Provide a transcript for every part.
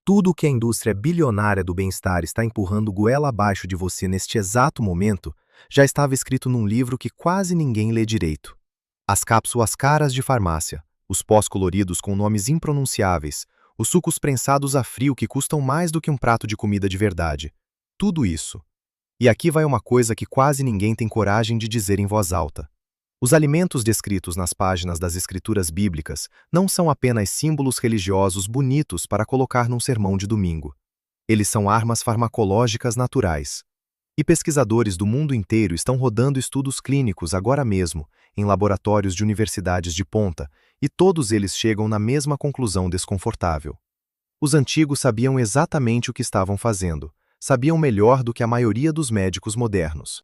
Tudo o que a indústria bilionária do bem-estar está empurrando goela abaixo de você neste exato momento já estava escrito num livro que quase ninguém lê direito. As cápsulas caras de farmácia, os pós coloridos com nomes impronunciáveis, os sucos prensados a frio que custam mais do que um prato de comida de verdade. Tudo isso. E aqui vai uma coisa que quase ninguém tem coragem de dizer em voz alta. Os alimentos descritos nas páginas das escrituras bíblicas não são apenas símbolos religiosos bonitos para colocar num sermão de domingo. Eles são armas farmacológicas naturais. E pesquisadores do mundo inteiro estão rodando estudos clínicos agora mesmo, em laboratórios de universidades de ponta, e todos eles chegam na mesma conclusão desconfortável. Os antigos sabiam exatamente o que estavam fazendo, sabiam melhor do que a maioria dos médicos modernos.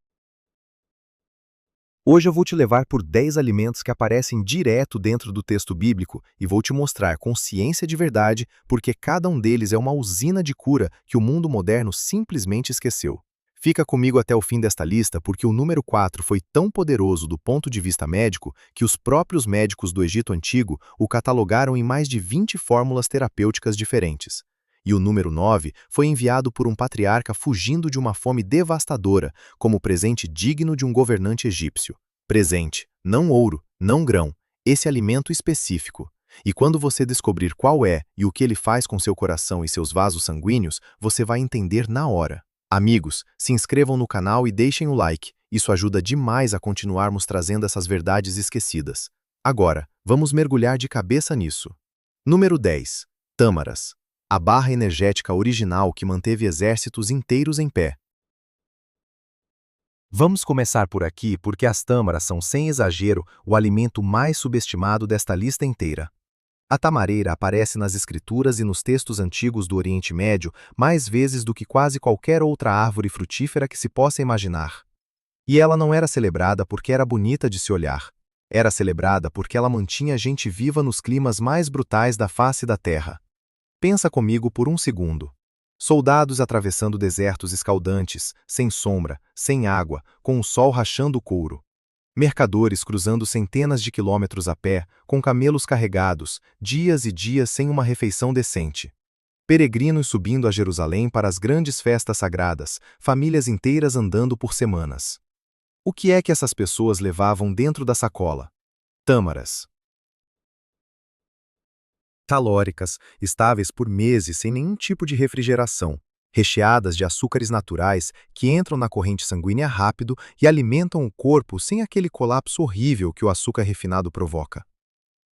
Hoje eu vou te levar por 10 alimentos que aparecem direto dentro do texto bíblico e vou te mostrar com ciência de verdade porque cada um deles é uma usina de cura que o mundo moderno simplesmente esqueceu. Fica comigo até o fim desta lista porque o número 4 foi tão poderoso do ponto de vista médico que os próprios médicos do Egito Antigo o catalogaram em mais de 20 fórmulas terapêuticas diferentes. E o número 9 foi enviado por um patriarca fugindo de uma fome devastadora, como presente digno de um governante egípcio. Presente, não ouro, não grão, esse alimento específico. E quando você descobrir qual é e o que ele faz com seu coração e seus vasos sanguíneos, você vai entender na hora. Amigos, se inscrevam no canal e deixem o like, isso ajuda demais a continuarmos trazendo essas verdades esquecidas. Agora, vamos mergulhar de cabeça nisso. Número 10. Tâmaras. A barra energética original que manteve exércitos inteiros em pé. Vamos começar por aqui porque as tâmaras são, sem exagero, o alimento mais subestimado desta lista inteira. A tamareira aparece nas escrituras e nos textos antigos do Oriente Médio mais vezes do que quase qualquer outra árvore frutífera que se possa imaginar. E ela não era celebrada porque era bonita de se olhar. Era celebrada porque ela mantinha a gente viva nos climas mais brutais da face da terra. Pensa comigo por um segundo. Soldados atravessando desertos escaldantes, sem sombra, sem água, com o sol rachando o couro. Mercadores cruzando centenas de quilômetros a pé, com camelos carregados, dias e dias sem uma refeição decente. Peregrinos subindo a Jerusalém para as grandes festas sagradas, famílias inteiras andando por semanas. O que é que essas pessoas levavam dentro da sacola? Tâmaras. Calóricas, estáveis por meses sem nenhum tipo de refrigeração, recheadas de açúcares naturais que entram na corrente sanguínea rápido e alimentam o corpo sem aquele colapso horrível que o açúcar refinado provoca.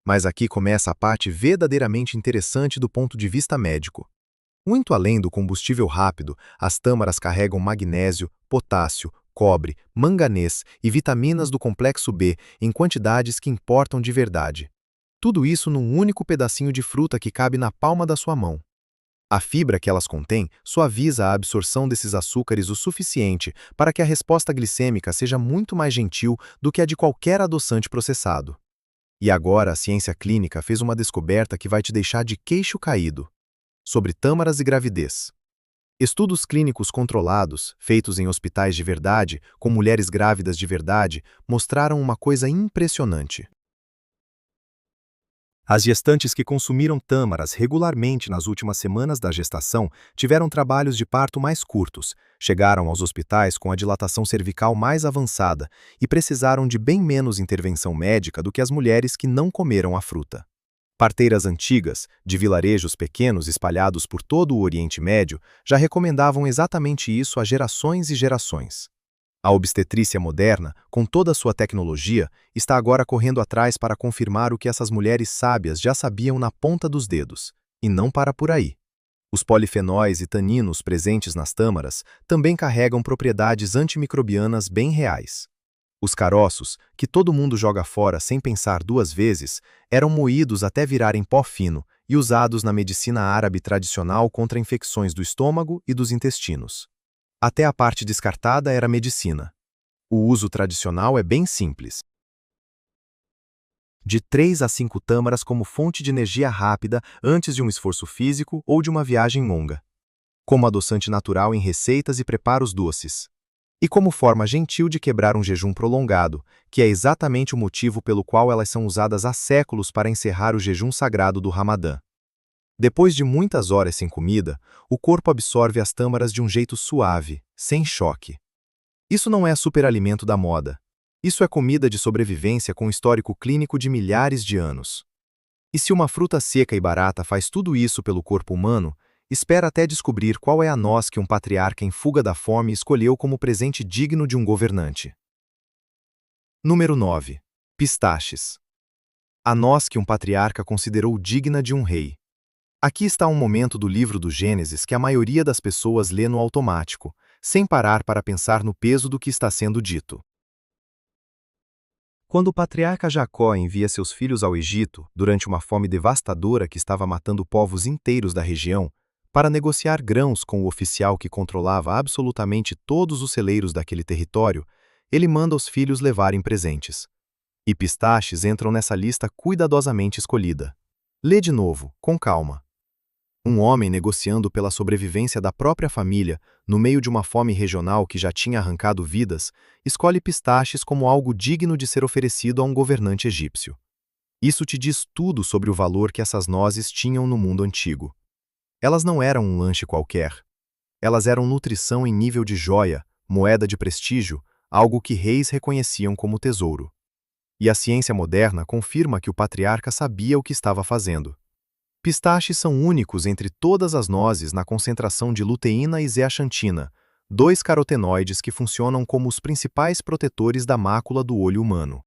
Mas aqui começa a parte verdadeiramente interessante do ponto de vista médico. Muito além do combustível rápido, as tâmaras carregam magnésio, potássio, cobre, manganês e vitaminas do complexo B em quantidades que importam de verdade. Tudo isso num único pedacinho de fruta que cabe na palma da sua mão. A fibra que elas contêm suaviza a absorção desses açúcares o suficiente para que a resposta glicêmica seja muito mais gentil do que a de qualquer adoçante processado. E agora a ciência clínica fez uma descoberta que vai te deixar de queixo caído. Sobre tâmaras e gravidez. Estudos clínicos controlados, feitos em hospitais de verdade, com mulheres grávidas de verdade, mostraram uma coisa impressionante. As gestantes que consumiram tâmaras regularmente nas últimas semanas da gestação tiveram trabalhos de parto mais curtos, chegaram aos hospitais com a dilatação cervical mais avançada e precisaram de bem menos intervenção médica do que as mulheres que não comeram a fruta. Parteiras antigas, de vilarejos pequenos espalhados por todo o Oriente Médio, já recomendavam exatamente isso há gerações e gerações. A obstetrícia moderna, com toda a sua tecnologia, está agora correndo atrás para confirmar o que essas mulheres sábias já sabiam na ponta dos dedos, e não para por aí. Os polifenóis e taninos presentes nas tâmaras também carregam propriedades antimicrobianas bem reais. Os caroços, que todo mundo joga fora sem pensar duas vezes, eram moídos até virarem pó fino e usados na medicina árabe tradicional contra infecções do estômago e dos intestinos. Até a parte descartada era medicina. O uso tradicional é bem simples. De 3 a 5 tâmaras como fonte de energia rápida antes de um esforço físico ou de uma viagem longa. Como adoçante natural em receitas e preparos doces. E como forma gentil de quebrar um jejum prolongado, que é exatamente o motivo pelo qual elas são usadas há séculos para encerrar o jejum sagrado do Ramadã. Depois de muitas horas sem comida, o corpo absorve as tâmaras de um jeito suave, sem choque. Isso não é superalimento da moda. Isso é comida de sobrevivência com histórico clínico de milhares de anos. E se uma fruta seca e barata faz tudo isso pelo corpo humano, espera até descobrir qual é a noz que um patriarca em fuga da fome escolheu como presente digno de um governante. Número 9. Pistaches. A noz que um patriarca considerou digna de um rei. Aqui está um momento do livro do Gênesis que a maioria das pessoas lê no automático, sem parar para pensar no peso do que está sendo dito. Quando o patriarca Jacó envia seus filhos ao Egito, durante uma fome devastadora que estava matando povos inteiros da região, para negociar grãos com o oficial que controlava absolutamente todos os celeiros daquele território, ele manda os filhos levarem presentes. E pistaches entram nessa lista cuidadosamente escolhida. Lê de novo, com calma. Um homem negociando pela sobrevivência da própria família, no meio de uma fome regional que já tinha arrancado vidas, escolhe pistaches como algo digno de ser oferecido a um governante egípcio. Isso te diz tudo sobre o valor que essas nozes tinham no mundo antigo. Elas não eram um lanche qualquer. Elas eram nutrição em nível de joia, moeda de prestígio, algo que reis reconheciam como tesouro. E a ciência moderna confirma que o patriarca sabia o que estava fazendo. Pistaches são únicos entre todas as nozes na concentração de luteína e zeaxantina, dois carotenoides que funcionam como os principais protetores da mácula do olho humano.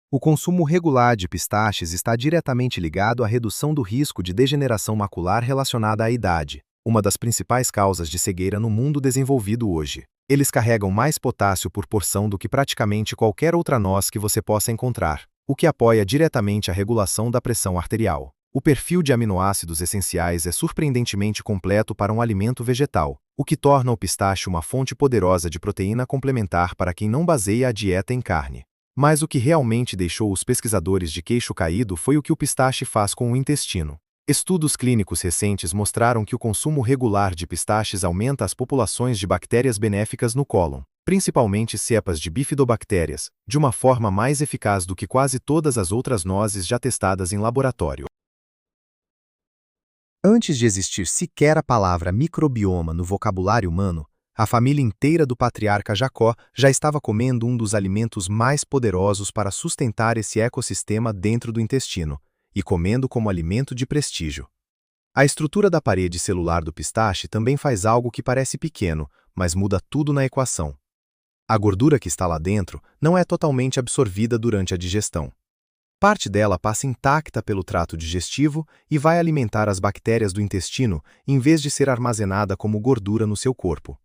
O consumo regular de pistaches está diretamente ligado à redução do risco de degeneração macular relacionada à idade, uma das principais causas de cegueira no mundo desenvolvido hoje. Eles carregam mais potássio por porção do que praticamente qualquer outra noz que você possa encontrar, o que apoia diretamente a regulação da pressão arterial. O perfil de aminoácidos essenciais é surpreendentemente completo para um alimento vegetal, o que torna o pistache uma fonte poderosa de proteína complementar para quem não baseia a dieta em carne. Mas o que realmente deixou os pesquisadores de queixo caído foi o que o pistache faz com o intestino. Estudos clínicos recentes mostraram que o consumo regular de pistaches aumenta as populações de bactérias benéficas no cólon, principalmente cepas de bifidobactérias, de uma forma mais eficaz do que quase todas as outras nozes já testadas em laboratório. Antes de existir sequer a palavra microbioma no vocabulário humano, a família inteira do patriarca Jacó já estava comendo um dos alimentos mais poderosos para sustentar esse ecossistema dentro do intestino, e comendo como alimento de prestígio. A estrutura da parede celular do pistache também faz algo que parece pequeno, mas muda tudo na equação. A gordura que está lá dentro não é totalmente absorvida durante a digestão. Parte dela passa intacta pelo trato digestivo e vai alimentar as bactérias do intestino em vez de ser armazenada como gordura no seu corpo.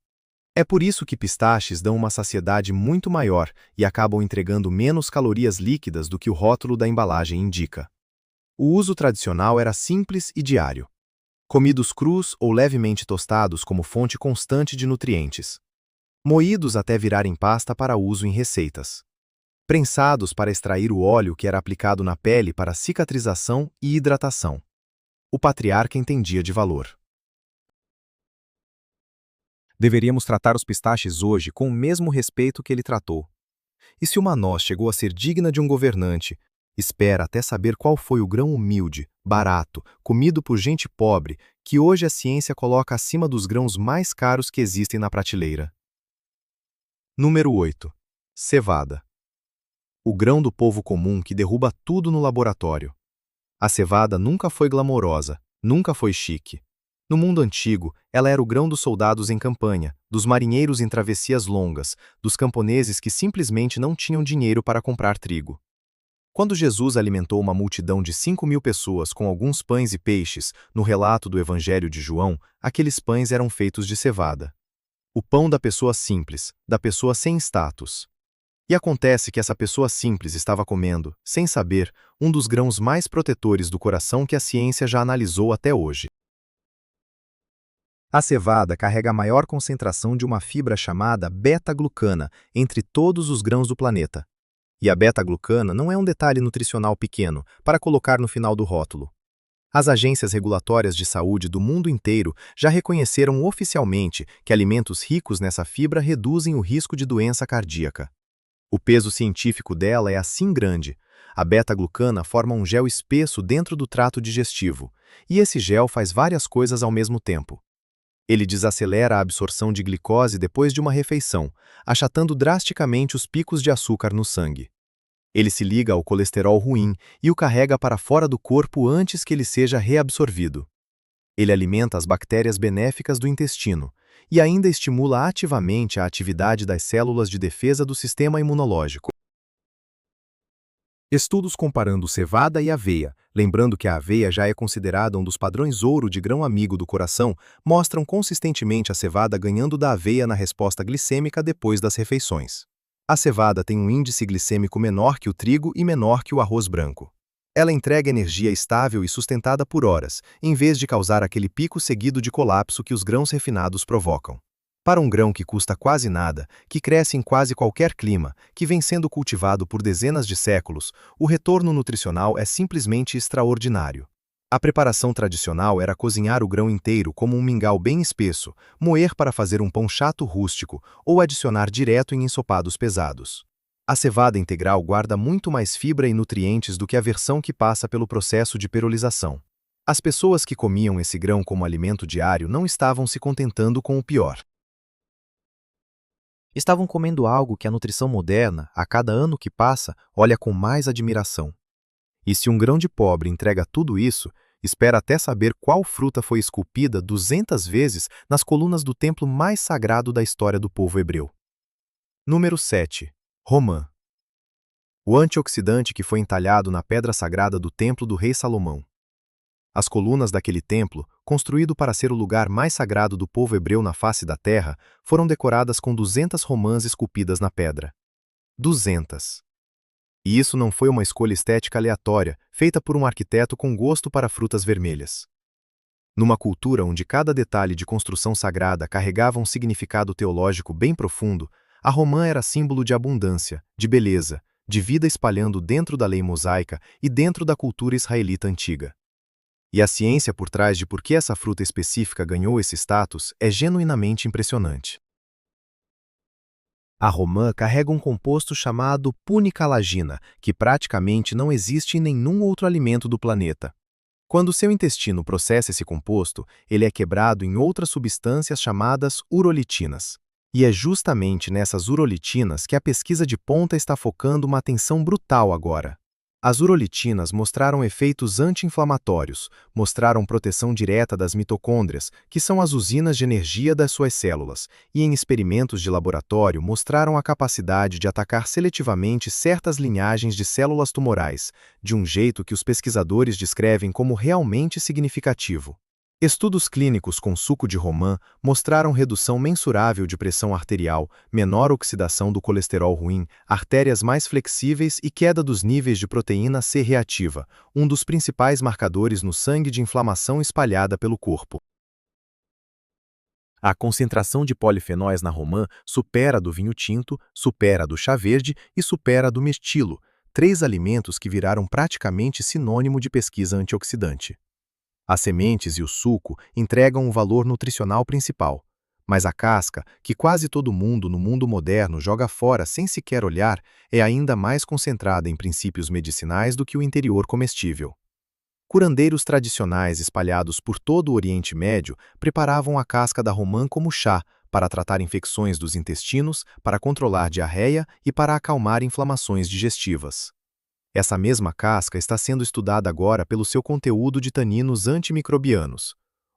É por isso que pistaches dão uma saciedade muito maior e acabam entregando menos calorias líquidas do que o rótulo da embalagem indica. O uso tradicional era simples e diário. Comidos crus ou levemente tostados como fonte constante de nutrientes. Moídos até virarem pasta para uso em receitas. Prensados para extrair o óleo que era aplicado na pele para cicatrização e hidratação. O patriarca entendia de valor. Deveríamos tratar os pistaches hoje com o mesmo respeito que ele tratou. E se uma noz chegou a ser digna de um governante, espera até saber qual foi o grão humilde, barato, comido por gente pobre, que hoje a ciência coloca acima dos grãos mais caros que existem na prateleira. Número 8. Cevada. O grão do povo comum que derruba tudo no laboratório. A cevada nunca foi glamourosa, nunca foi chique. No mundo antigo, ela era o grão dos soldados em campanha, dos marinheiros em travessias longas, dos camponeses que simplesmente não tinham dinheiro para comprar trigo. Quando Jesus alimentou uma multidão de 5.000 pessoas com alguns pães e peixes, no relato do Evangelho de João, aqueles pães eram feitos de cevada. O pão da pessoa simples, da pessoa sem status. E acontece que essa pessoa simples estava comendo, sem saber, um dos grãos mais protetores do coração que a ciência já analisou até hoje. A cevada carrega a maior concentração de uma fibra chamada beta-glucana entre todos os grãos do planeta. E a beta-glucana não é um detalhe nutricional pequeno para colocar no final do rótulo. As agências regulatórias de saúde do mundo inteiro já reconheceram oficialmente que alimentos ricos nessa fibra reduzem o risco de doença cardíaca. O peso científico dela é assim grande, A beta-glucana forma um gel espesso dentro do trato digestivo, e esse gel faz várias coisas ao mesmo tempo. Ele desacelera a absorção de glicose depois de uma refeição, achatando drasticamente os picos de açúcar no sangue. Ele se liga ao colesterol ruim e o carrega para fora do corpo antes que ele seja reabsorvido. Ele alimenta as bactérias benéficas do intestino e ainda estimula ativamente a atividade das células de defesa do sistema imunológico. Estudos comparando cevada e aveia, lembrando que a aveia já é considerada um dos padrões ouro de grão amigo do coração, mostram consistentemente a cevada ganhando da aveia na resposta glicêmica depois das refeições. A cevada tem um índice glicêmico menor que o trigo e menor que o arroz branco. Ela entrega energia estável e sustentada por horas, em vez de causar aquele pico seguido de colapso que os grãos refinados provocam. Para um grão que custa quase nada, que cresce em quase qualquer clima, que vem sendo cultivado por dezenas de séculos, o retorno nutricional é simplesmente extraordinário. A preparação tradicional era cozinhar o grão inteiro como um mingau bem espesso, moer para fazer um pão chato rústico ou adicionar direto em ensopados pesados. A cevada integral guarda muito mais fibra e nutrientes do que a versão que passa pelo processo de perolização. As pessoas que comiam esse grão como alimento diário não estavam se contentando com o pior. Estavam comendo algo que a nutrição moderna, a cada ano que passa, olha com mais admiração. E se um grão de pobre entrega tudo isso, espera até saber qual fruta foi esculpida 200 vezes nas colunas do templo mais sagrado da história do povo hebreu. Número 7. Romã. O antioxidante que foi entalhado na pedra sagrada do templo do rei Salomão. As colunas daquele templo, construído para ser o lugar mais sagrado do povo hebreu na face da terra, foram decoradas com 200 romãs esculpidas na pedra. 200. E isso não foi uma escolha estética aleatória, feita por um arquiteto com gosto para frutas vermelhas. Numa cultura onde cada detalhe de construção sagrada carregava um significado teológico bem profundo, a romã era símbolo de abundância, de beleza, de vida espalhando dentro da lei mosaica e dentro da cultura israelita antiga. E a ciência por trás de por que essa fruta específica ganhou esse status é genuinamente impressionante. A romã carrega um composto chamado punicalagina, que praticamente não existe em nenhum outro alimento do planeta. Quando seu intestino processa esse composto, ele é quebrado em outras substâncias chamadas urolitinas. E é justamente nessas urolitinas que a pesquisa de ponta está focando uma atenção brutal agora. As urolitinas mostraram efeitos anti-inflamatórios, mostraram proteção direta das mitocôndrias, que são as usinas de energia das suas células, e em experimentos de laboratório mostraram a capacidade de atacar seletivamente certas linhagens de células tumorais, de um jeito que os pesquisadores descrevem como realmente significativo. Estudos clínicos com suco de romã mostraram redução mensurável de pressão arterial, menor oxidação do colesterol ruim, artérias mais flexíveis e queda dos níveis de proteína C reativa, um dos principais marcadores no sangue de inflamação espalhada pelo corpo. A concentração de polifenóis na romã supera a do vinho tinto, supera a do chá verde e supera a do mirtilo, 3 alimentos que viraram praticamente sinônimo de pesquisa antioxidante. As sementes e o suco entregam o valor nutricional principal, mas a casca, que quase todo mundo no mundo moderno joga fora sem sequer olhar, é ainda mais concentrada em princípios medicinais do que o interior comestível. Curandeiros tradicionais espalhados por todo o Oriente Médio preparavam a casca da romã como chá para tratar infecções dos intestinos, para controlar diarreia e para acalmar inflamações digestivas. Essa mesma casca está sendo estudada agora pelo seu conteúdo de taninos antimicrobianos.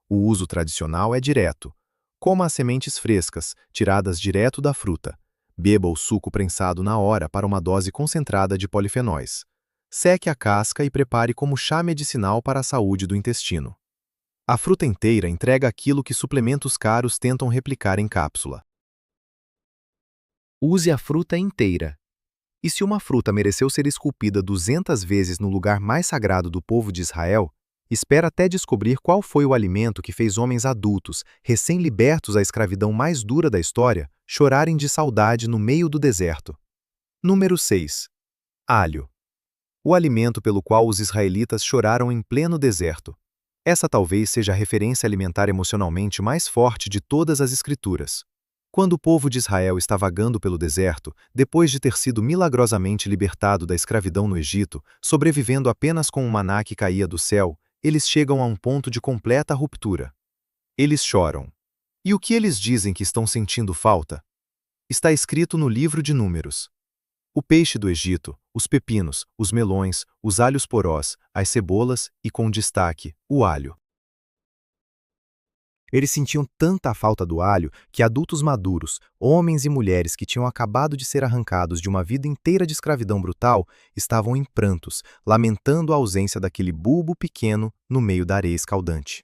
O uso tradicional é direto. Coma as sementes frescas, tiradas direto da fruta. Beba o suco prensado na hora para uma dose concentrada de polifenóis. Seque a casca e prepare como chá medicinal para a saúde do intestino. A fruta inteira entrega aquilo que suplementos caros tentam replicar em cápsula. Use a fruta inteira. E se uma fruta mereceu ser esculpida 200 vezes no lugar mais sagrado do povo de Israel, espera até descobrir qual foi o alimento que fez homens adultos, recém-libertos da escravidão mais dura da história, chorarem de saudade no meio do deserto. Número 6. Alho. O alimento pelo qual os israelitas choraram em pleno deserto. Essa talvez seja a referência alimentar emocionalmente mais forte de todas as escrituras. Quando o povo de Israel está vagando pelo deserto, depois de ter sido milagrosamente libertado da escravidão no Egito, sobrevivendo apenas com um maná que caía do céu, eles chegam a um ponto de completa ruptura. Eles choram. E o que eles dizem que estão sentindo falta? Está escrito no livro de Números. O peixe do Egito, os pepinos, os melões, os alhos porós, as cebolas e, com destaque, o alho. Eles sentiam tanta falta do alho que adultos maduros, homens e mulheres que tinham acabado de ser arrancados de uma vida inteira de escravidão brutal, estavam em prantos, lamentando a ausência daquele bulbo pequeno no meio da areia escaldante.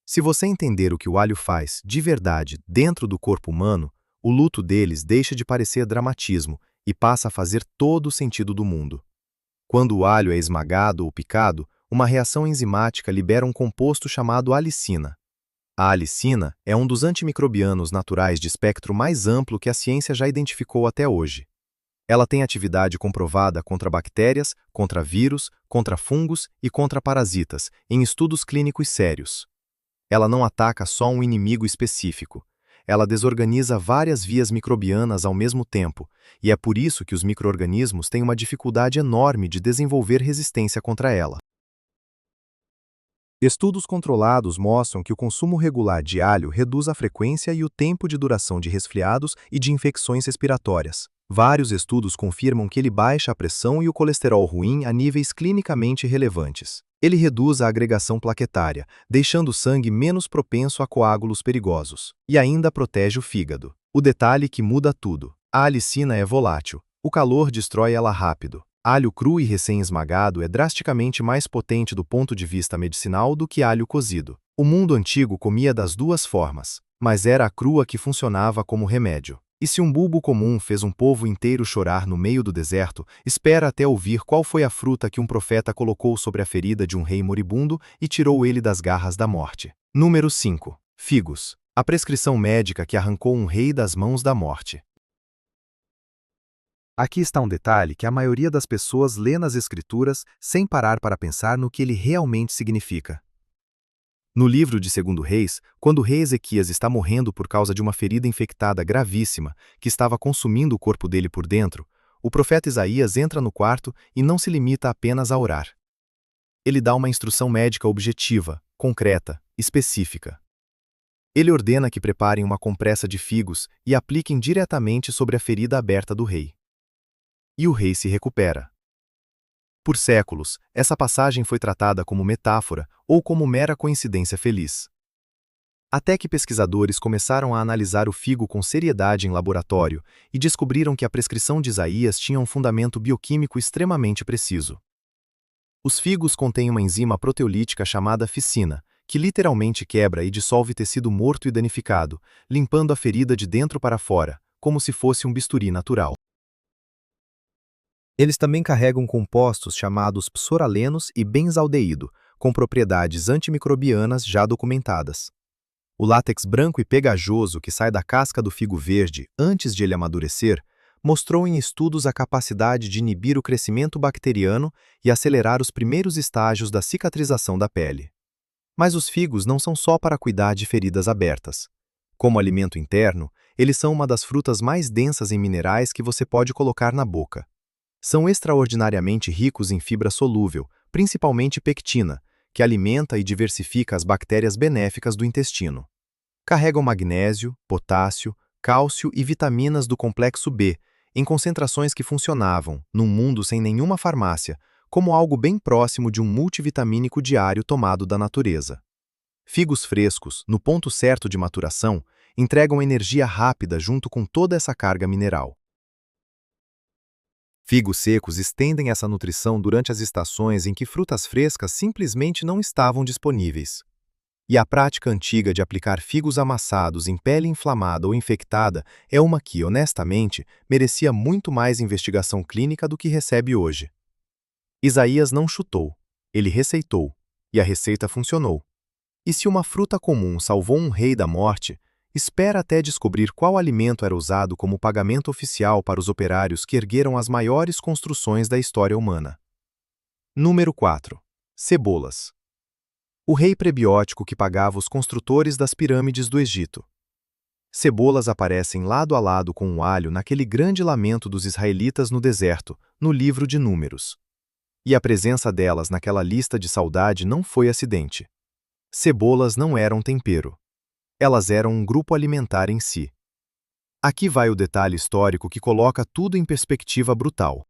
Se você entender o que o alho faz, de verdade, dentro do corpo humano, o luto deles deixa de parecer dramatismo e passa a fazer todo o sentido do mundo. Quando o alho é esmagado ou picado, uma reação enzimática libera um composto chamado alicina. A alicina é um dos antimicrobianos naturais de espectro mais amplo que a ciência já identificou até hoje. Ela tem atividade comprovada contra bactérias, contra vírus, contra fungos e contra parasitas, em estudos clínicos sérios. Ela não ataca só um inimigo específico. Ela desorganiza várias vias microbianas ao mesmo tempo, e é por isso que os micro-organismos têm uma dificuldade enorme de desenvolver resistência contra ela. Estudos controlados mostram que o consumo regular de alho reduz a frequência e o tempo de duração de resfriados e de infecções respiratórias. Vários estudos confirmam que ele baixa a pressão e o colesterol ruim a níveis clinicamente relevantes. Ele reduz a agregação plaquetária, deixando o sangue menos propenso a coágulos perigosos. E ainda protege o fígado. O detalhe que muda tudo: a alicina é volátil. O calor destrói ela rápido. Alho cru e recém-esmagado é drasticamente mais potente do ponto de vista medicinal do que alho cozido. O mundo antigo comia das duas formas, mas era a crua que funcionava como remédio. E se um bulbo comum fez um povo inteiro chorar no meio do deserto, espera até ouvir qual foi a fruta que um profeta colocou sobre a ferida de um rei moribundo e tirou ele das garras da morte. Número 5. Figos. A prescrição médica que arrancou um rei das mãos da morte. Aqui está um detalhe que a maioria das pessoas lê nas Escrituras sem parar para pensar no que ele realmente significa. No livro de 2 Reis, quando o rei Ezequias está morrendo por causa de uma ferida infectada gravíssima que estava consumindo o corpo dele por dentro, o profeta Isaías entra no quarto e não se limita apenas a orar. Ele dá uma instrução médica objetiva, concreta, específica. Ele ordena que preparem uma compressa de figos e apliquem diretamente sobre a ferida aberta do rei. E o rei se recupera. Por séculos, essa passagem foi tratada como metáfora ou como mera coincidência feliz. Até que pesquisadores começaram a analisar o figo com seriedade em laboratório e descobriram que a prescrição de Isaías tinha um fundamento bioquímico extremamente preciso. Os figos contêm uma enzima proteolítica chamada ficina, que literalmente quebra e dissolve tecido morto e danificado, limpando a ferida de dentro para fora, como se fosse um bisturi natural. Eles também carregam compostos chamados psoralenos e benzaldeído, com propriedades antimicrobianas já documentadas. O látex branco e pegajoso que sai da casca do figo verde antes de ele amadurecer mostrou em estudos a capacidade de inibir o crescimento bacteriano e acelerar os primeiros estágios da cicatrização da pele. Mas os figos não são só para cuidar de feridas abertas. Como alimento interno, eles são uma das frutas mais densas em minerais que você pode colocar na boca. São extraordinariamente ricos em fibra solúvel, principalmente pectina, que alimenta e diversifica as bactérias benéficas do intestino. Carregam magnésio, potássio, cálcio e vitaminas do complexo B, em concentrações que funcionavam, num mundo sem nenhuma farmácia, como algo bem próximo de um multivitamínico diário tomado da natureza. Figos frescos, no ponto certo de maturação, entregam energia rápida junto com toda essa carga mineral. Figos secos estendem essa nutrição durante as estações em que frutas frescas simplesmente não estavam disponíveis. E a prática antiga de aplicar figos amassados em pele inflamada ou infectada é uma que, honestamente, merecia muito mais investigação clínica do que recebe hoje. Isaías não chutou, ele receitou, e a receita funcionou. E se uma fruta comum salvou um rei da morte, espera até descobrir qual alimento era usado como pagamento oficial para os operários que ergueram as maiores construções da história humana. Número 4. Cebolas. O rei prebiótico que pagava os construtores das pirâmides do Egito. Cebolas aparecem lado a lado com o alho naquele grande lamento dos israelitas no deserto, no livro de Números. E a presença delas naquela lista de saudade não foi acidente. Cebolas não eram tempero. Elas eram um grupo alimentar em si. Aqui vai o detalhe histórico que coloca tudo em perspectiva brutal.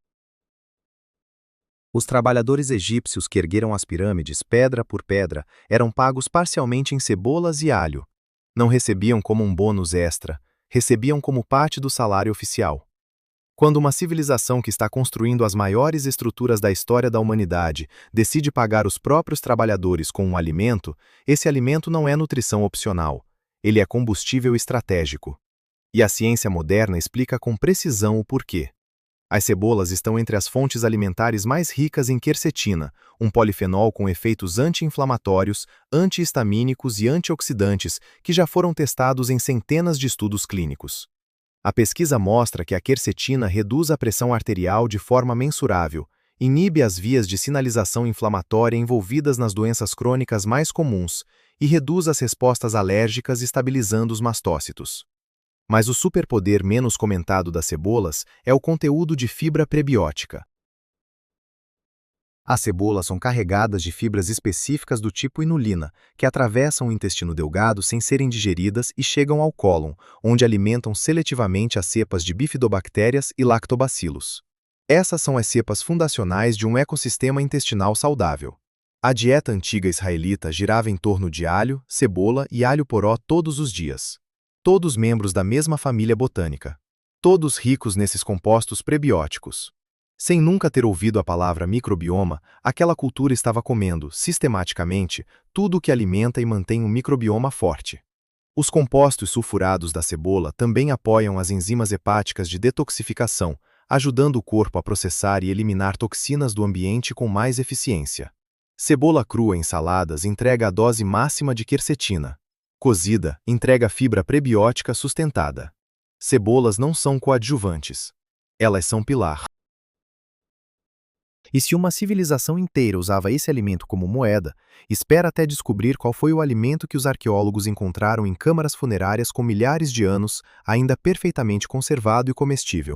Os trabalhadores egípcios que ergueram as pirâmides pedra por pedra eram pagos parcialmente em cebolas e alho. Não recebiam como um bônus extra, recebiam como parte do salário oficial. Quando uma civilização que está construindo as maiores estruturas da história da humanidade decide pagar os próprios trabalhadores com um alimento, esse alimento não é nutrição opcional, ele é combustível estratégico. E a ciência moderna explica com precisão o porquê. As cebolas estão entre as fontes alimentares mais ricas em quercetina, um polifenol com efeitos anti-inflamatórios, antihistamínicos e antioxidantes que já foram testados em centenas de estudos clínicos. A pesquisa mostra que a quercetina reduz a pressão arterial de forma mensurável, inibe as vias de sinalização inflamatória envolvidas nas doenças crônicas mais comuns e reduz as respostas alérgicas estabilizando os mastócitos. Mas o superpoder menos comentado das cebolas é o conteúdo de fibra prebiótica. As cebolas são carregadas de fibras específicas do tipo inulina, que atravessam o intestino delgado sem serem digeridas e chegam ao cólon, onde alimentam seletivamente as cepas de bifidobactérias e lactobacilos. Essas são as cepas fundacionais de um ecossistema intestinal saudável. A dieta antiga israelita girava em torno de alho, cebola e alho poró todos os dias. Todos membros da mesma família botânica. Todos ricos nesses compostos prebióticos. Sem nunca ter ouvido a palavra microbioma, aquela cultura estava comendo, sistematicamente, tudo o que alimenta e mantém um microbioma forte. Os compostos sulfurados da cebola também apoiam as enzimas hepáticas de detoxificação, ajudando o corpo a processar e eliminar toxinas do ambiente com mais eficiência. Cebola crua em saladas entrega a dose máxima de quercetina. Cozida, entrega fibra prebiótica sustentada. Cebolas não são coadjuvantes. Elas são pilar. E se uma civilização inteira usava esse alimento como moeda, espera até descobrir qual foi o alimento que os arqueólogos encontraram em câmaras funerárias com milhares de anos, ainda perfeitamente conservado e comestível.